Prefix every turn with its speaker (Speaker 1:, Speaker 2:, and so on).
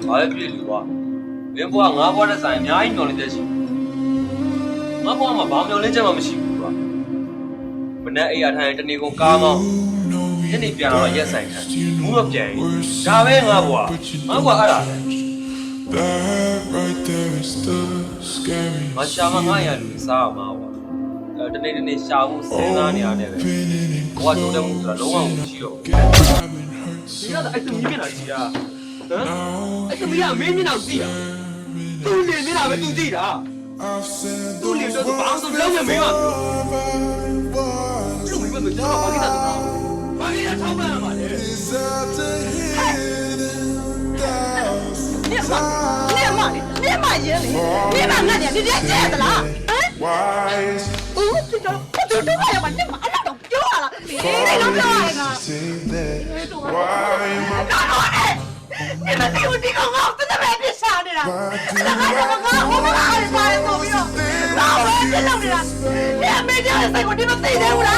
Speaker 1: ဘာလဲပြည်လူကွာမင်းဘွားငါးဘွားတဲ့ဆိုင်အများကြီးမျောလင်းချက်ရှိငါဘွားမှာဘာမျောလင်းချက်မှမရှိဘူးကွာမနေ့အိယာထိုင်တနေကုန်ကားမောင်းညနေပြန်တော့ရက်ဆိုင်ခံဘူးတော့ပြန်ရင်ဒါပဲငါဘွားအဲ့ဒါလေမရှာမငါရလူစားမှာကွာတနေ့ရှာဖို့စဉ်းစားနေရတယ်ပဲဘွားတိုးတယ်မှုဆိုတာလုံးဝမရှိတော့ဘူးဒီကတော့အဲ့သူမြင်နေတာကြီးอ่ะဟမ်အဲ့သမီးကမင်းမျက်နှာကြည့်တာသူ့လင်နေတာပဲသူကြည့်တာသူ့လင်တော့ဘာလို့လုံးဝမင်းပါဘူးလူမင်းမကြောက်ဘာကိစ္စတော့ဘာကိစ္စထောက်ပံ့ရမှာလဲ你妈爷嘞！你妈俺家你别接的啦！哦，这个我就这玩意嘛，你妈那都丢了，你都丢了一个。你们丢这个我真的没别杀的了，这个我们还是把人弄掉，那我也弄的了，你也没掉，谁我你们谁的我啦？